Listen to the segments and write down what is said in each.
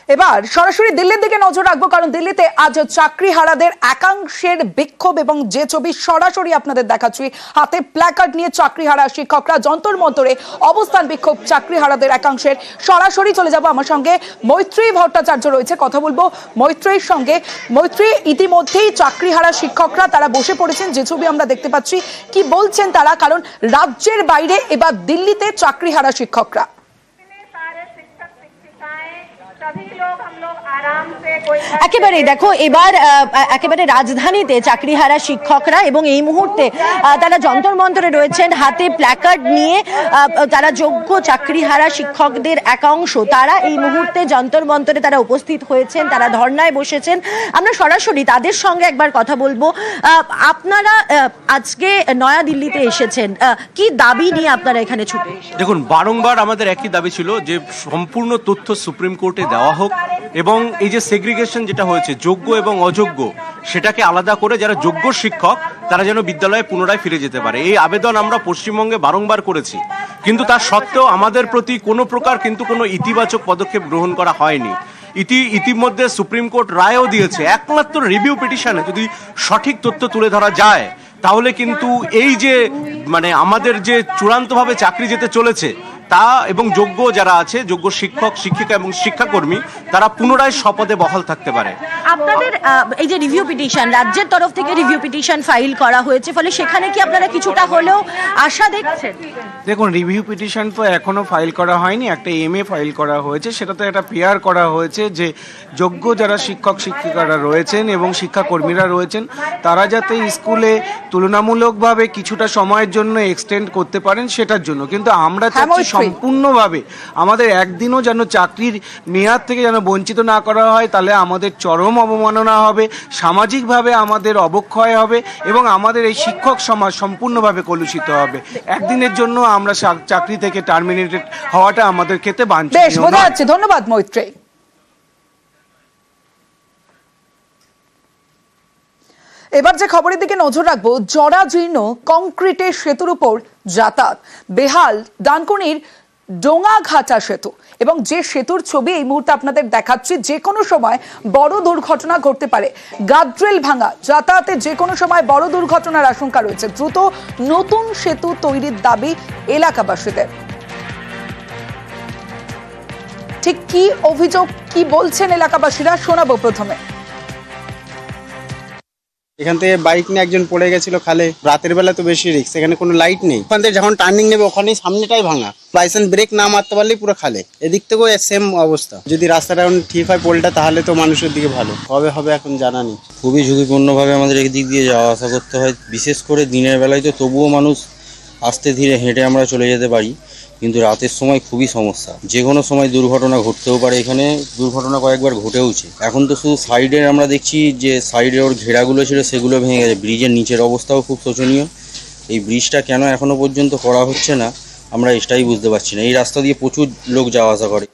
এবার সরাসরি দিল্লির দিকে নজর রাখবো, কারণ দিল্লিতে আজ চাকরিহারাদের একাংশের বিক্ষোভ এবং যে ছবি সরাসরি আপনাদের দেখাচ্ছি, হাতে প্ল্যাকার্ড নিয়ে চাকরিহারা শিক্ষকরা যন্তর মন্তরে অবস্থান বিক্ষোভ চাকরিহারাদের একাংশের। সরাসরি চলে যাব, আমার সঙ্গে মৈত্রী ভট্টাচার্য রয়েছে, কথা বলবো মৈত্রীর সঙ্গে। মৈত্রী, ইতিমধ্যেই চাকরিহারা শিক্ষকরা তারা বসে পড়েছেন, যে ছবি আমরা দেখতে পাচ্ছি, কি বলছেন তারা? কারণ রাজ্যের বাইরে এবার দিল্লিতে চাকরিহারা শিক্ষকরা। একেবারে দেখো, এবার একেবারে রাজধানীতে চাকরিহারা শিক্ষকরা এবং এই মুহূর্তে তারা যন্তর মন্তরে রয়েছেন, হাতে প্ল্যাকার্ড নিয়ে। তারা যোগ্য চাকরিহারা শিক্ষকদের একাংশ তারা এই মুহূর্তে যন্তর মন্তরে তারা উপস্থিত হয়েছেন, তারা ধর্নায় বসেছেন। আমরা সরাসরি তাদের সঙ্গে একবার কথা বলবো। আপনারা আজকে নয়া দিল্লিতে এসেছেন, কি দাবি নিয়ে আপনারা এখানে ছুটে? দেখুন, বারংবার আমাদের একই দাবি ছিল যে সম্পূর্ণ তথ্য সুপ্রিম কোর্টে দেওয়া হোক এবং এই যে সেগ্রিগেশন যেটা হয়েছে যোগ্য এবং অযোগ্য সেটাকে আলাদা করে যারা যোগ্য শিক্ষক তারা যেন বিদ্যালয়ে পুনরায় ফিরে যেতে পারে, এই আবেদন আমরা পশ্চিমবঙ্গে বারংবার করেছি। কিন্তু তার সত্ত্বেও আমাদের প্রতি কোনো প্রকার কিন্তু কোনো ইতিবাচক পদক্ষেপ গ্রহণ করা হয়নি। ইতিমধ্যে সুপ্রিম কোর্ট রায়ও দিয়েছে, একমাত্র রিভিউ পিটিশনে যদি সঠিক তথ্য তুলে ধরা যায় তাহলে কিন্তু এই যে মানে আমাদের যে চূড়ান্তভাবে চাকরি যেতে চলেছে তা এবং যোগ্য যারা আছে, যোগ্য শিক্ষক শিক্ষিকা এবং শিক্ষাকর্মী, তারা পুনরায় স্বপদে বহাল থাকতে পারে। আপনাদের এই যে রিভিউ পিটিশন, রাজ্যের তরফ থেকে রিভিউ পিটিশন ফাইল করা হয়েছে, ফলে সেখানে কি আপনারা কিছুটা হলেও আশা দেখছেন? দেখুন, রিভিউ পিটিশন তো এখনো ফাইল করা হয়নি, একটা এমএ ফাইল করা হয়েছে, সেটাতে একটা পেয়ার করা হয়েছে যে যোগ্য যারা শিক্ষক শিক্ষিকারা রয়েছেন এবং শিক্ষাকর্মীরা রয়েছেন তারা যাতে স্কুলে তুলনামূলকভাবে কিছুটা সময়ের জন্য এক্সটেন্ড করতে পারেন সেটার জন্য। কিন্তু আমরা চাচ্ছি সম্পূর্ণভাবে আমাদের একদিনও যেন চাকরির মেয়াদ থেকে যেন বঞ্চিত না করা হয়, তাহলে আমাদের চরম অবমাননা হবে, সামাজিকভাবে আমাদের অবক্ষয় হবে এবং আমাদের এই শিক্ষক সমাজ সম্পূর্ণভাবে কলুষিত হবে। একদিনের জন্য আমরা চাকরি থেকে টার্মিনেটেড হওয়াটা আমাদের ক্ষেত্রে বাঞ্ছনীয় নয়। ধন্যবাদ মৈত্রী। এবার যে খবরের দিকে নজর রাখবো, জরাজীর্ণ কংক্রিটের সেতুর উপর যাতায়াত, বেহাল ডানকুনির ডোঙাঘাটা সেতু, এবং যে সেতুর ছবি এই মুহূর্তে আপনাদের দেখাচ্ছি, যে কোনো সময় বড় দুর্ঘটনা ঘটতে পারে। গার্ডরেল ভাঙা, যাতায়াতে যে কোনো সময় বড় দুর্ঘটনার আশঙ্কা রয়েছে। দ্রুত নতুন সেতু তৈরির দাবি এলাকাবাসীদের। ঠিক কি অভিযোগ, কি বলছেন এলাকাবাসীরা, শোনাবো প্রথমে। এখান থেকে বাইক নিয়ে একজন পড়ে গেছিল খালে, রাতের বেলা তো বেশি রিস্ক, এখানে কোনো লাইট নেই। ওখান থেকে যখন টার্নিং নেবে ওখানেই সামনেটাই ভাঙা, লাইসেন্স ব্রেক না মারতে পারলেই পুরো খালে। এদিক থেকেও সেম অবস্থা। যদি রাস্তাটা এখন ঠিক হয় পোলটা, তাহলে তো মানুষের দিকে ভালো হবে এখন জানা নেই। খুবই ঝুঁকিপূর্ণভাবে আমাদের এদিক দিয়ে যাওয়া আসা করতে হয়, বিশেষ করে দিনের বেলায় তো তবুও মানুষ আস্তে ধীরে হেঁটে আমরা চলে যেতে পারি, কিন্তু রাতের সময় খুবই সমস্যা। যে কোনো সময় দুর্ঘটনা ঘটতেও পারে, এখানে দুর্ঘটনা কয়েকবার ঘটেওছে। এখন তো শুধু সাইডের আমরা দেখছি যে সাইডে ওর ঘেরাগুলো ছিল সেগুলো ভেঙে গেছে, ব্রিজের নিচের অবস্থাও খুব শোচনীয়। এই ব্রিজটা কেন এখনো পর্যন্ত করা হচ্ছে না আমরা এটাই বুঝতে পারছি না। এই রাস্তা দিয়ে প্রচুর লোক যাওয়া আসা করে।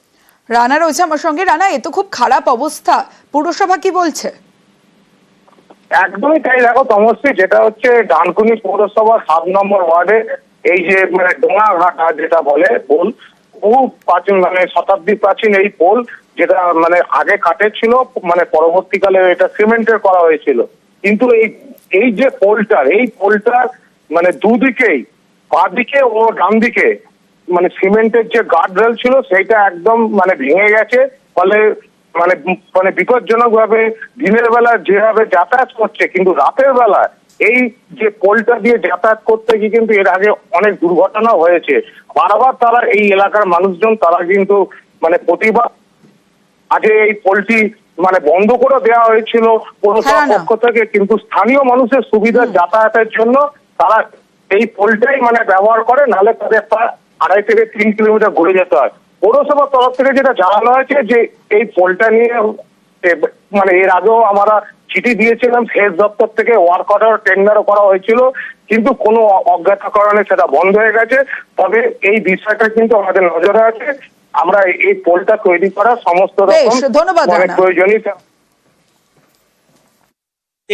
রানা রয়েছে আমার সঙ্গে। রানা, এ তো খুব খারাপ অবস্থা, পুরসভা কি বলছে? একদমই তাই। দেখো তমশ্রী, যেটা হচ্ছে ডানকুনি পৌরসভা 7 নম্বর ওয়ার্ডে এই যে মানে ডোঙাঘাটা যেটা বলে পোল, বহু প্রাচীন মানে শতাব্দী প্রাচীন এই পোল, যেটা মানে আগে কাঠের ছিল, মানে পরবর্তীকালে এটা সিমেন্টের করা হয়েছিল। কিন্তু এই যে পোলটার মানে দুদিকেই, বাঁ দিকে ও ডান দিকে মানে সিমেন্টের যে গার্ড রেল ছিল সেইটা একদম মানে ভেঙে গেছে। ফলে মানে বিপজ্জনক ভাবে দিনের বেলা যেভাবে যাতায়াত করছে, কিন্তু রাতের বেলা এই যে পোলটা দিয়ে যাতায়াত করতে গিয়ে কিন্তু এর আগে অনেক দুর্ঘটনা হয়েছে। বারবার তারা এই এলাকার মানুষজন তারা কিন্তু মানে প্রতিবাদ, আগে এই পোলটি মানে বন্ধ করে দেওয়া হয়েছিল পৌরসভার পক্ষ থেকে, কিন্তু স্থানীয় মানুষের সুবিধার যাতায়াতের জন্য তারা এই পোলটাই মানে ব্যবহার করে, নাহলে তাদের প্রায় 2.5 থেকে 3 কিলোমিটার ঘুরে যেতে হয়। পৌরসভার তরফ থেকে যেটা জানানো হয়েছে যে এই পোলটা নিয়ে মানে এর আগেও আমরা চিঠি দিয়েছিলাম, সেচ দপ্তর থেকে ওয়ার্ক অর্ডার টেন্ডারও করা হয়েছিল, কিন্তু কোনো অজ্ঞাত কারণে সেটা বন্ধ হয়ে গেছে। তবে এই বিষয়টা কিন্তু আমাদের নজরে আছে, আমরা এই পোলটা তৈরি করার সমস্ত রকম প্রয়োজনীয়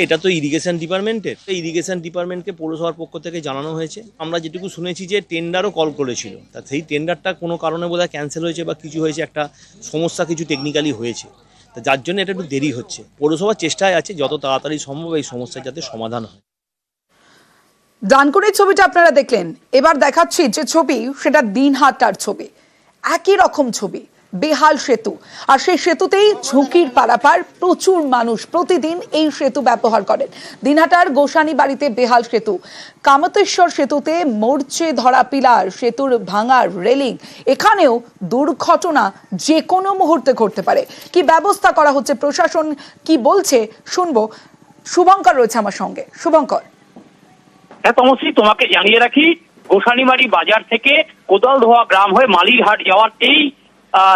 এটা তো ইরিগেশন ডিপার্টমেন্টের, ইরিগেশন ডিপার্টমেন্টকে পৌরসভার পক্ষ থেকে জানানো হয়েছে। আমরা যেটুকু শুনেছি যে টেন্ডারও কল করেছিল, তা সেই টেন্ডারটা কোনো কারণে বোধহয় ক্যান্সেল হয়েছে বা কিছু হয়েছে, একটা সমস্যা কিছু টেকনিক্যালি হয়েছে, তা যার জন্য এটা একটু দেরি হচ্ছে। পৌরসভার চেষ্টায় আছে যত তাড়াতাড়ি সম্ভব এই সমস্যার যাতে সমাধান হয়। ডানকুনির ছবিটা আপনারা দেখলেন, এবার দেখাচ্ছি যে ছবি, সেটা দিনহাটার ছবি। একই রকম ছবি, বেহাল সেতু, আর সেই সেতুতেই ঝুঁকির পারাপার। প্রচুর মানুষ প্রতিদিন এই সেতু ব্যবহার করেন। দিনহাটার গোসানি বাড়িতে বেহাল সেতু, কামতেশ্বর সেতুতে মরচে ধরা পিলার, সেতুর ভাঙার রেলিং, এখানেও দুর্ঘটনা যে কোনো মুহূর্তে ঘটতে পারে। কি ব্যবস্থা করা হচ্ছে, প্রশাসন কি বলছে শুনবো। শুভঙ্কর রয়েছে আমার সঙ্গে। শুভঙ্কর। হ্যাঁ তমশ্রী, তোমাকে জানিয়ে রাখি, গোসানিবাড়ি বাজার থেকে কোদালধোয়া গ্রাম হয়ে মালিরহাট যাওয়ার এই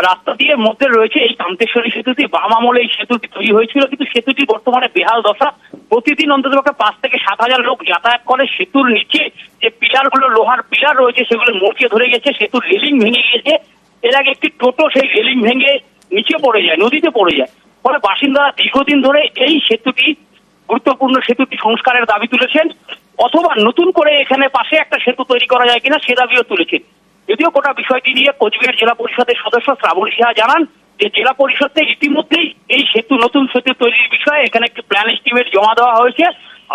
রাস্তা দিয়ে মধ্যে রয়েছে এই কামতেশ্বরী সেতুটি। বাম আমলে এই সেতুটি তৈরি হয়েছিল, কিন্তু সেতুটি বর্তমানে বেহাল দশা। প্রতিদিন অন্ততপক্ষে 5 থেকে 7,000 লোক যাতায়াত করে। সেতুর নিচে যে পিলারগুলো, লোহার পিলার রয়েছে, সেগুলো মরচে ধরে গেছে, সেতুর রেলিং ভেঙে গিয়েছে। এর আগে একটি টোটো সেই রেলিং ভেঙে নিচে পড়ে যায়, নদীতে পড়ে যায়। ফলে বাসিন্দারা দীর্ঘদিন ধরে এই সেতুটি, গুরুত্বপূর্ণ সেতুটি সংস্কারের দাবি তুলেছেন, অথবা নতুন করে এখানে পাশে একটা সেতু তৈরি করা যায় কিনা সে দাবিও তুলেছেন। যদিও গোটা বিষয়টি নিয়ে কোচবিহার জেলা পরিষদের সদস্য শ্রাবণ সিহা জানান যে জেলা পরিষদ থেকে ইতিমধ্যেই এই সেতু, নতুন সেতু তৈরির বিষয়ে এখানে একটি প্ল্যান এস্টিমেট জমা দেওয়া হয়েছে।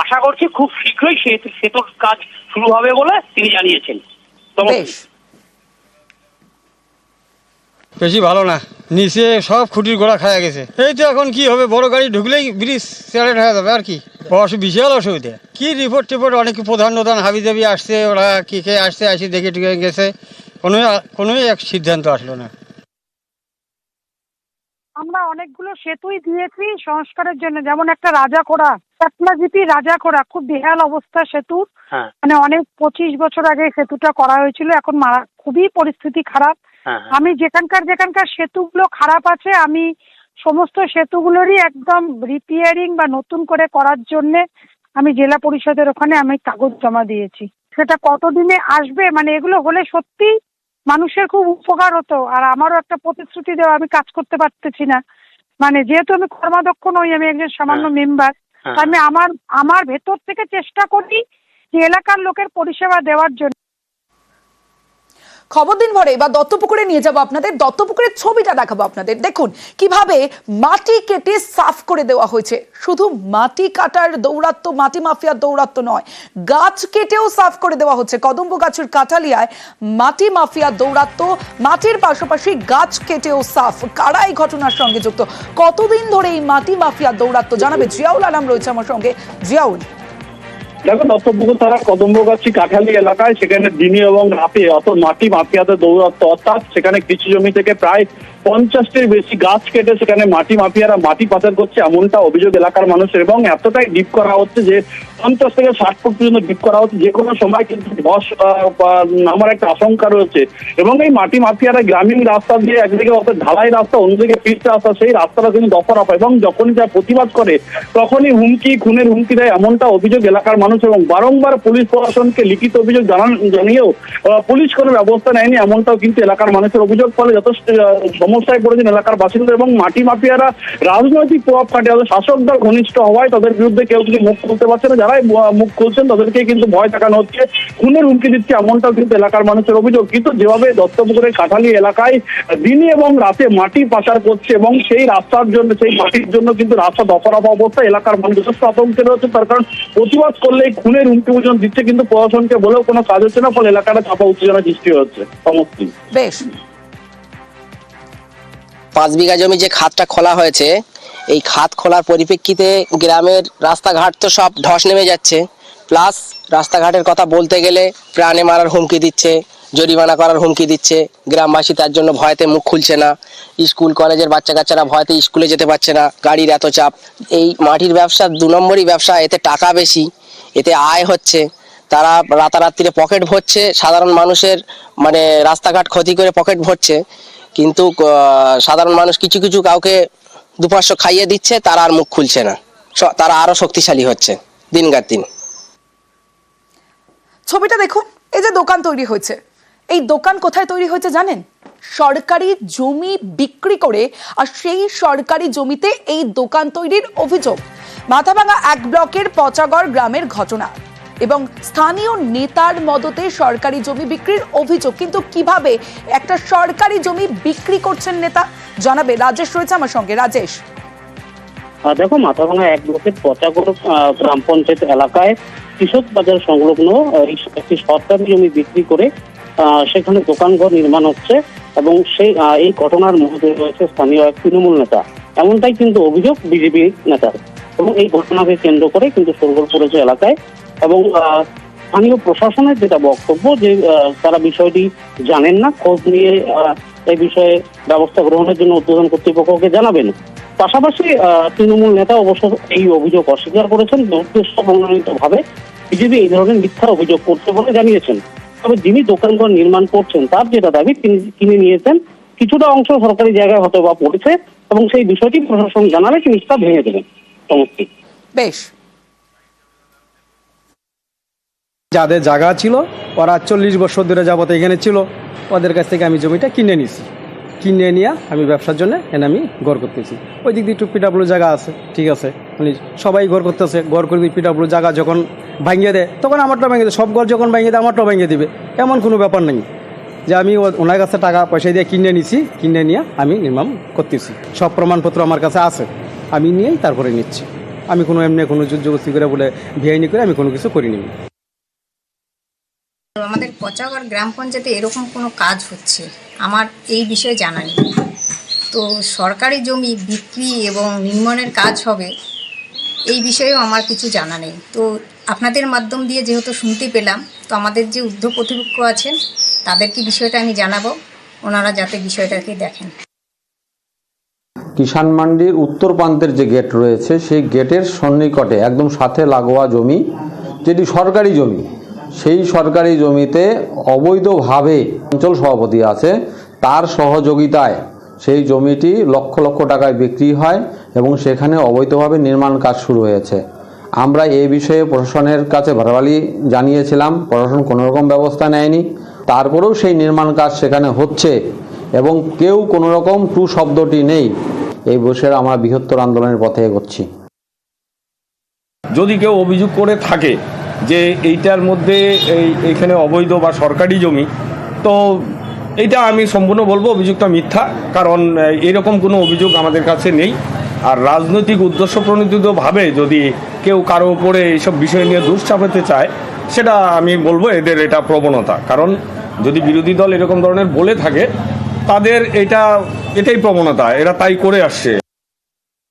আশা করছি খুব শীঘ্রই সেতুর কাজ শুরু হবে বলে তিনি জানিয়েছেন। বেশ, বেশি ভালো না, নিচে সব খুঁটির গোড়া খাওয়া গেছে। এই তো এখন কি হবে, বড় গাড়ি ঢুকলেই ব্রিজ স্যালেট হয়ে যাবে আর কি। বিশাল অসুবিধা। কি রিপোর্ট টিপোর্ট অনেক প্রধান হাবি জাবি আসছে, ওরা কি খেয়ে আসছে, আসি দেখে টিকে গেছে, কোনোই এক সিদ্ধান্ত আসলো না। আমরা অনেকগুলো সেতুই দিয়েছি সংস্কারের জন্য, যেমন একটা রাজাখোড়া, পাটনাজিপি রাজাখোড়া, খুব বেহাল অবস্থা সেতুর। মানে অনেক 25 বছর আগে সেতুটা করা হয়েছিল, এখন খুবই পরিস্থিতি খারাপ। আমি যেখানকার সেতুগুলো খারাপ আছে, আমি সমস্ত সেতুগুলোরই একদম রিপেয়ারিং বা নতুন করে করার জন্য আমি জেলা পরিষদের ওখানে আমি কাগজ জমা দিয়েছি। সেটা কতদিনে আসবে, মানে এগুলো হলে সত্যি মানুষের খুব উপকার হতো। আর আমারও একটা প্রতিশ্রুতি দেওয়া, আমি কাজ করতে পারতেছি না, মানে যেহেতু আমি কর্মাধ্যক্ষ নই, আমি একজন সামান্য মেম্বার। আমি আমার ভেতর থেকে চেষ্টা করি যে এলাকার লোকের পরিষেবা দেওয়ার জন্য। খবর দিন ভরে বা দত্তপুকুরে নিয়ে যাব আপনাদের। দত্তপুকুরের ছবিটা দেখাবো আপনাদের। দেখুন কিভাবে মাটি কেটে সাফ করে দেওয়া হয়েছে। শুধু মাটি কাটার দৌরাত্ম্য, মাটি মাফিয়ার দৌরাত্ম্য নয়, গাছ কেটেও সাফ করে দেওয়া হচ্ছে। কদম্ব গাছের কাঠালিয়ায় মাটি মাফিয়ার দৌরাত্ম্য, মাটির পাশাপাশি গাছ কেটেও সাফ। কারা এই ঘটনার সঙ্গে যুক্ত, কতদিন ধরে এই মাটি মাফিয়ার দৌরাত্ম্য, জানাবে জিয়াউল আলম রয়েছে আমার সঙ্গে। জিয়াউল। দেখো, দত্তপুকুর থানার কদম্বগাছি কাঠালি এলাকায় সেখানে দিনে এবং রাতে মাটি মাফিয়াদের দৌরাত্ম্য, অর্থাৎ সেখানে কৃষি জমি থেকে প্রায় 50টির বেশি গাছ কেটে সেখানে মাটি মাফিয়ারা মাটি পাচার করছে, এমনটা অভিযোগ এলাকার মানুষের। এবং এতটাই ডিপ করা হচ্ছে যে 50 থেকে 60 ফুট পর্যন্ত ডিপ করা হচ্ছে। যে কোনো সময় কিন্তু ধস নামার একটা আশঙ্কা রয়েছে। এবং এই মাটি মাফিয়ারা গ্রামীণ রাস্তা দিয়ে একদিকে অর্থাৎ ঢালাই রাস্তা, অন্যদিকে পিচ রাস্তা, সেই রাস্তাটা কিন্তু দফারফা, এবং যখনই যা প্রতিবাদ করে তখনই খুনের হুমকি দেয়, এমনটা অভিযোগ এলাকার মানুষ। এবং বারংবার পুলিশ প্রশাসনকে লিখিত অভিযোগ জানিয়েও পুলিশ কোনো ব্যবস্থা নেয়নি, এমনটাও কিন্তু এলাকার মানুষের অভিযোগ। ফলে যথেষ্ট সমস্যায় পড়েছেন এলাকার বাসিন্দা। এবং মাটি মাফিয়ারা রাজনৈতিক প্রভাব খাটে, শাসক দল ঘনিষ্ঠ হওয়ায় তাদের বিরুদ্ধে কেউ কিছু মুখ খুলতে পারছে না। যারাই মুখ খুলছেন তাদেরকে কিন্তু ভয় দেখানো হচ্ছে, খুনের হুমকি দিচ্ছে, এমনটাও কিন্তু এলাকার মানুষের অভিযোগ। কিন্তু যেভাবে দত্তপুকুরের কাঠালি এলাকায় দিনে এবং রাতে মাটি পাচার করছে, এবং সেই রাস্তার জন্য, সেই মাটির জন্য কিন্তু রাস্তা দফারফা অবস্থা, এলাকার মানুষ যথেষ্ট আতঙ্কে রয়েছে। তার কারণ প্রতিবাদ করলে খুনের হুমকি পর্যন্ত দিচ্ছে, কিন্তু প্রশাসনকে বলেও কোনো কাজ হচ্ছে না। ফলে এলাকাটা চাপা উত্তেজনা সৃষ্টি হচ্ছে। সমস্ত বেশ, 5 বিঘা জমি যে খাতটা খোলা হয়েছে, এই খাত খোলার পরিপ্রেক্ষিতে গ্রামের রাস্তাঘাট তো সব ধস নেমে যাচ্ছে। প্লাস রাস্তাঘাটের কথা বলতে গেলে প্রাণে মারার হুমকি দিচ্ছে, জরিমানা করার হুমকি দিচ্ছে। গ্রামবাসী তার জন্য ভয়তে মুখ খুলছে না। স্কুল কলেজের বাচ্চা কাচ্চারা ভয়তে স্কুলে যেতে পারছে না, গাড়ির এত চাপ। এই মাটির ব্যবসা 2 নম্বরই ব্যবসা, এতে টাকা বেশি, এতে আয় হচ্ছে। তারা রাতারাত্রিরে পকেট ভরছে, সাধারণ মানুষের মানে রাস্তাঘাট ক্ষতি করে পকেট ভরছে। কিন্তু সাধারণ মানুষ কিছু কিছু কাউকে 2-500 খাইয়ে দিচ্ছে, তারা আর মুখ খুলছে না, তারা আরো শক্তিশালী হচ্ছে দিনকার দিন। ছবিটা দেখুন, এই যে দোকান তৈরি হয়েছে, এই দোকান কোথায় তৈরি হয়েছে জানেন? সরকারি জমি বিক্রি করে, আর সেই সরকারি জমিতে এই দোকান তৈরির অভিযোগ। মাথাভাঙা 1 ব্লকের পচাগড় গ্রামের ঘটনা এবং স্থানীয় নেতার মদতে সরকারি জমি বিক্রির অভিযোগ। কিন্তু কিভাবে একটা সরকারি জমি বিক্রি করছেন নেতা, জানাবে রাজেশ রয়েছে আমার সঙ্গে। রাজেশ, দেখো, মাথাভাঙা 1 ব্লকের পচাগড় গ্রাম পঞ্চায়েত এলাকায় কৃষক বাজার সংলগ্ন একটি সরকারি জমি বিক্রি করে সেখানে দোকানঘর নির্মাণ হচ্ছে এবং এই ঘটনার মধ্যে রয়েছে স্থানীয় এক তৃণমূল নেতা। এমনটাই কিন্তু অভিযোগ বিজেপি নেতার, এবং এই ঘটনাকে কেন্দ্র করে কিন্তু শোরগোল পড়েছে এলাকায়। এবং স্থানীয় প্রশাসনের যেটা বক্তব্য যে তারা বিষয়টি জানেন না, খোঁজ নিয়ে এই বিষয়ে ব্যবস্থা গ্রহণের জন্য ঊর্ধ্বতন কর্তৃপক্ষকে জানাবেন। পাশাপাশি তৃণমূল নেতা অবশ্য এই অভিযোগ অস্বীকার করেছেন। উদ্দেশ্য প্রণোদিত ভাবে বিজেপি এই ধরনের মিথ্যা অভিযোগ করছে বলে জানিয়েছেন। তবে যিনি দোকানঘর নির্মাণ করছেন তার যেটা দাবি, তিনি কিনে নিয়েছেন, কিছুটা অংশ সরকারি জায়গায় হয়তো বা পড়েছে এবং সেই বিষয়টি প্রশাসন জানালে তিনি তা ভেঙে দেবেন। সমস্ত বেশ, যাদের জায়গা ছিল ওরা 40 বছর ধরে যাবত এখানে ছিল, ওদের কাছ থেকে আমি জমিটা কিনে নিছি। কিনে নিয়ে আমি ব্যবসার জন্য এনে আমি ঘর করতেছি। ওই দিক দিয়ে একটু পিডাব্লিউ জায়গা আছে, ঠিক আছে, মানে সবাই ঘর করতেছে। ঘর করে দিয়ে পিডাব্লিউ জায়গা যখন ভাঙিয়ে দেয় তখন আমারটা ভেঙে দেয়, সব ঘর যখন ভাঙিয়ে দেয় আমারটাও ভেঙে দিবে, এমন কোনো ব্যাপার নেই। যে আমি ওনার কাছে টাকা পয়সা দিয়ে কিনে নিছি, কিনে নিয়ে আমি নির্মাণ করতেছি। সব প্রমাণপত্র আমার কাছে আছে, আমি নিয়েই তারপরে নিচ্ছি। আমি কোনো এমনি কোনো জবরদস্তি করে বলে ভিআইনি করে আমি কোনো কিছু করিনি। আমাদের পচাগড় গ্রাম পঞ্চায়েতে এরকম কোনো কাজ হচ্ছে আমার এই বিষয়ে জানা নেই। তো সরকারি জমি বিক্রি এবং নির্মাণের কাজ হবে এই বিষয়েও আমার কিছু জানা নেই। তো আপনাদের মাধ্যম দিয়ে যেহেতু শুনতে পেলাম, তো আমাদের যে ঊর্ধ্ব কর্তৃপক্ষ আছেন তাদেরকে বিষয়টা আমি জানাবো, ওনারা যাতে বিষয়টাকে দেখেন। কিষাণ মান্ডির উত্তর প্রান্তের যে গেট রয়েছে সেই গেটের সন্নিকটে একদম সাথে লাগোয়া জমি, যেটি সরকারি জমি, সেই সরকারি জমিতে অবৈধভাবে অঞ্চল সভাপতি আছে, তার সহযোগিতায় সেই জমিটি লক্ষ লক্ষ টাকায় বিক্রি হয় এবং সেখানে অবৈধভাবে নির্মাণ কাজ শুরু হয়েছে। আমরা এই বিষয়ে প্রশাসনের কাছে বারবারই জানিয়েছিলাম, প্রশাসন কোনোরকম ব্যবস্থা নেয়নি। তারপরেও সেই নির্মাণ কাজ সেখানে হচ্ছে এবং কেউ কোনোরকম টু শব্দটি নেই। এই বিষয়ে আমরা বৃহত্তর আন্দোলনের পথে এগোচ্ছি। যদি কেউ অভিযোগ করে থাকে যে এইটার মধ্যে এইখানে অবৈধ বা সরকারি জমি, তো এইটা আমি সম্পূর্ণ বলবো অভিযোগটা মিথ্যা, কারণ এরকম কোনো অভিযোগ আমাদের কাছে নেই। আর রাজনৈতিক উদ্দেশ্য প্রণোদিতভাবে যদি কেউ কারো উপরে এইসব বিষয় নিয়ে দোষ চাপাতে চায়, সেটা আমি বলবো এদের এটা প্রবণতা। কারণ যদি বিরোধী দল এরকম ধরনের বলে থাকে, তাদের এটাই প্রবণতা, এরা তাই করে আসছে।